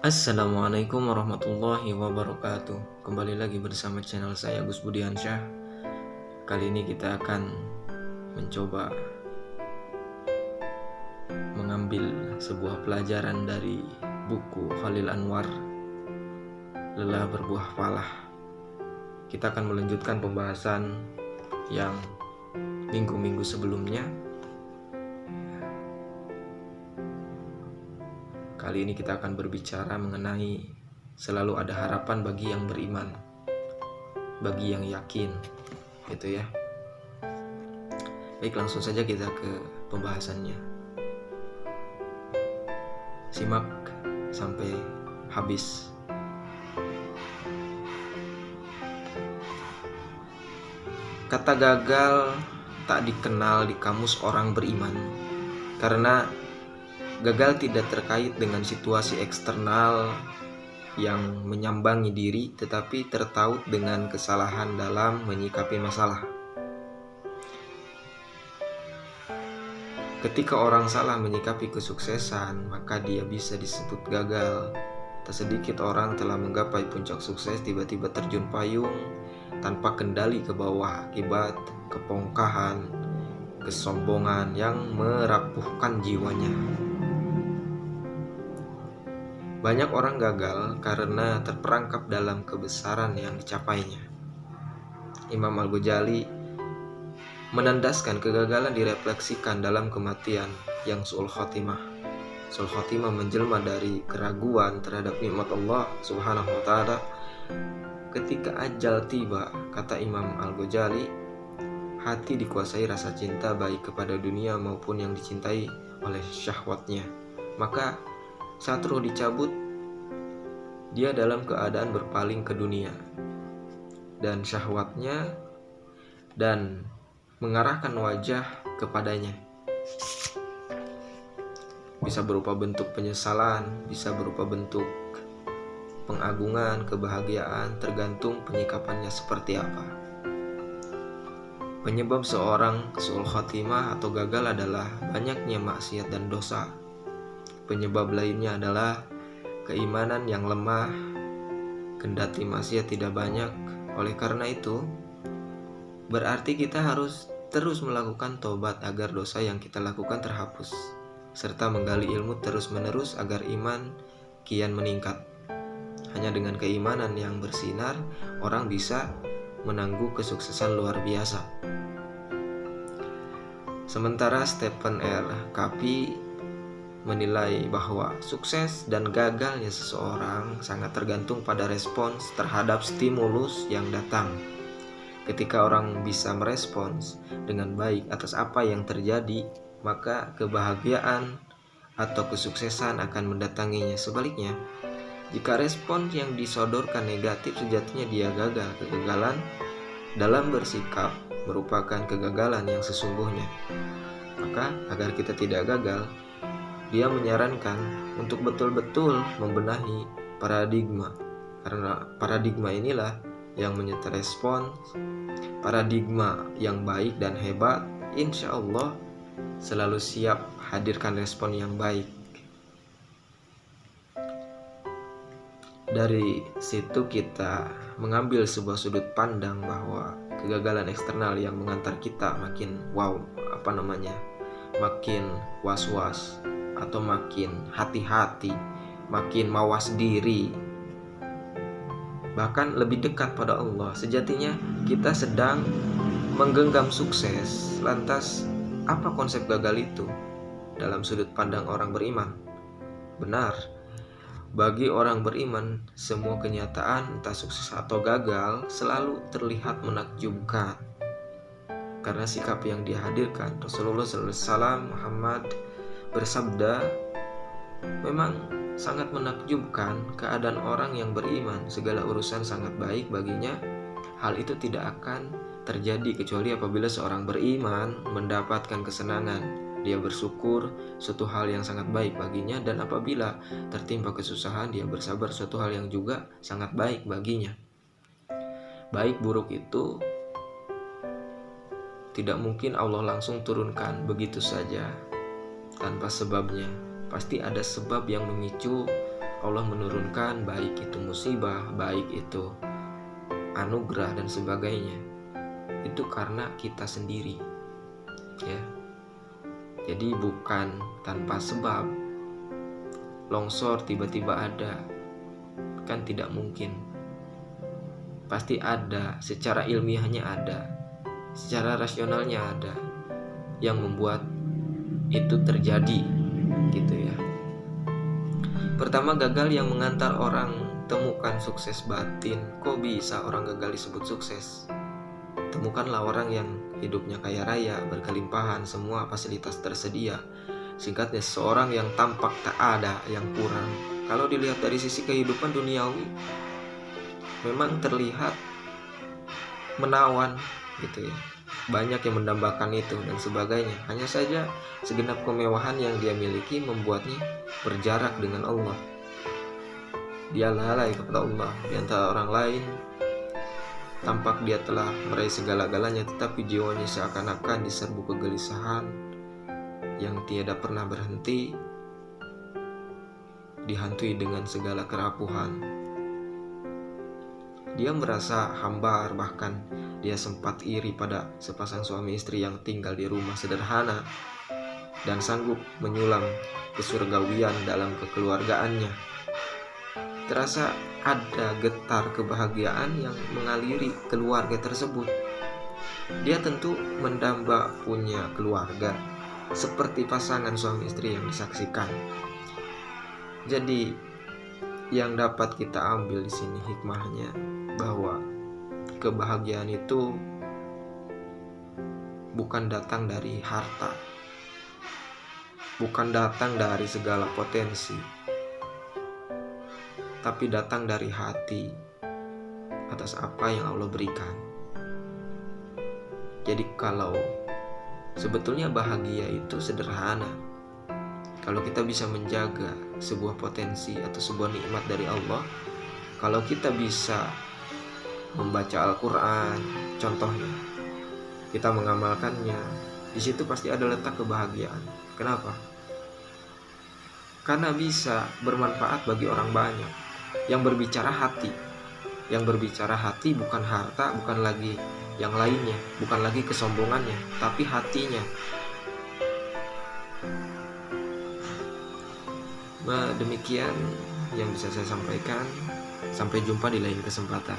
Assalamualaikum warahmatullahi wabarakatuh. Kembali lagi bersama channel saya Gus Budiansyah. Kali ini kita akan mencoba mengambil sebuah pelajaran dari buku Khalil Anwar, Lelah Berbuah Falah. Kita akan melanjutkan pembahasan yang minggu-minggu sebelumnya. Kali ini kita akan berbicara mengenai selalu ada harapan bagi yang beriman, bagi yang yakin, gitu ya. Baik, langsung saja kita ke pembahasannya. Simak sampai habis. Kata gagal tak dikenal di kamus orang beriman, karena gagal tidak terkait dengan situasi eksternal yang menyambangi diri, tetapi tertaut dengan kesalahan dalam menyikapi masalah. Ketika orang salah menyikapi kesuksesan, maka dia bisa disebut gagal. Tak sedikit orang telah menggapai puncak sukses tiba-tiba terjun payung tanpa kendali ke bawah akibat kepongkahan, kesombongan yang merapuhkan jiwanya. Banyak orang gagal karena terperangkap dalam kebesaran yang dicapainya. Imam Al-Ghazali menandaskan kegagalan direfleksikan dalam kematian yang su'ul khotimah. Su'ul khotimah menjelma dari keraguan terhadap nikmat Allah Subhanahu wa ta'ala. Ketika ajal tiba, kata Imam Al-Ghazali, hati dikuasai rasa cinta baik kepada dunia maupun yang dicintai oleh syahwatnya. Maka saat roh dicabut, dia dalam keadaan berpaling ke dunia dan syahwatnya dan mengarahkan wajah kepadanya. Bisa berupa bentuk penyesalan, bisa berupa bentuk pengagungan, kebahagiaan, tergantung penyikapannya seperti apa. Penyebab seorang su'ul khotimah atau gagal adalah banyaknya maksiat dan dosa. Penyebab lainnya adalah keimanan yang lemah, kendati maksiat tidak banyak. Oleh karena itu, berarti kita harus terus melakukan tobat agar dosa yang kita lakukan terhapus, serta menggali ilmu terus-menerus agar iman kian meningkat. Hanya dengan keimanan yang bersinar, orang bisa menangguh kesuksesan luar biasa. Sementara Stephen R. Covey menilai bahwa sukses dan gagalnya seseorang sangat tergantung pada respons terhadap stimulus yang datang. Ketika orang bisa merespons dengan baik atas apa yang terjadi, maka kebahagiaan atau kesuksesan akan mendatanginya. Sebaliknya, jika respons yang disodorkan negatif, sejatinya dia gagal. Kegagalan dalam bersikap merupakan kegagalan yang sesungguhnya. Maka agar kita tidak gagal, dia menyarankan untuk betul-betul membenahi paradigma, karena paradigma inilah yang menyertai respons. Paradigma yang baik dan hebat, insya Allah selalu siap hadirkan respon yang baik. Dari situ kita mengambil sebuah sudut pandang bahwa kegagalan eksternal yang mengantar kita makin makin was-was atau makin hati-hati, makin mawas diri, bahkan lebih dekat pada Allah. Sejatinya kita sedang menggenggam sukses. Lantas apa konsep gagal itu dalam sudut pandang orang beriman? Benar, bagi orang beriman semua kenyataan entah sukses atau gagal selalu terlihat menakjubkan, karena sikap yang dihadirkan. Rasulullah SAW Muhammad bersabda, memang sangat menakjubkan keadaan orang yang beriman, segala urusan sangat baik baginya. Hal itu tidak akan terjadi kecuali apabila seorang beriman mendapatkan kesenangan, dia bersyukur suatu hal yang sangat baik baginya, dan apabila tertimpa kesusahan dia bersabar suatu hal yang juga sangat baik baginya. Baik buruk itu tidak mungkin Allah langsung turunkan begitu saja tanpa sebabnya. Pasti ada sebab yang memicu Allah menurunkan, baik itu musibah, baik itu anugerah dan sebagainya, itu karena kita sendiri, ya. Jadi bukan tanpa sebab longsor tiba-tiba ada, kan tidak mungkin. Pasti ada, secara ilmiahnya ada, secara rasionalnya ada yang membuat itu terjadi, gitu ya. Pertama, gagal yang mengantar orang temukan sukses batin. Kok bisa orang gagal disebut sukses? Temukanlah orang yang hidupnya kaya raya, berkelimpahan, semua fasilitas tersedia. Singkatnya, seorang yang tampak tak ada yang kurang. Kalau dilihat dari sisi kehidupan duniawi, memang terlihat menawan, gitu ya. Banyak yang mendambakan itu dan sebagainya. Hanya saja segenap kemewahan yang dia miliki membuatnya berjarak dengan Allah. Dia lalai kepada Allah. Di antara orang lain, tampak dia telah meraih segala-galanya, tetapi jiwanya seakan-akan diserbu kegelisahan yang tiada pernah berhenti, dihantui dengan segala kerapuhan. Dia merasa hambar, bahkan dia sempat iri pada sepasang suami istri yang tinggal di rumah sederhana dan sanggup menyulam kesurgawian dalam kekeluargaannya. Terasa ada getar kebahagiaan yang mengaliri keluarga tersebut. Dia tentu mendamba punya keluarga seperti pasangan suami istri yang disaksikan. Jadi yang dapat kita ambil di sini hikmahnya bahwa kebahagiaan itu bukan datang dari harta, bukan datang dari segala potensi, tapi datang dari hati atas apa yang Allah berikan. Jadi kalau sebetulnya bahagia itu sederhana. Kalau kita bisa menjaga sebuah potensi atau sebuah nikmat dari Allah, kalau kita bisa membaca Al-Quran, contohnya, kita mengamalkannya, di situ pasti ada letak kebahagiaan. Kenapa? Karena bisa bermanfaat bagi orang banyak. Yang berbicara hati, yang berbicara hati bukan harta, bukan lagi yang lainnya, bukan lagi kesombongannya, tapi hatinya. Demikian yang bisa saya sampaikan. Sampai jumpa di lain kesempatan.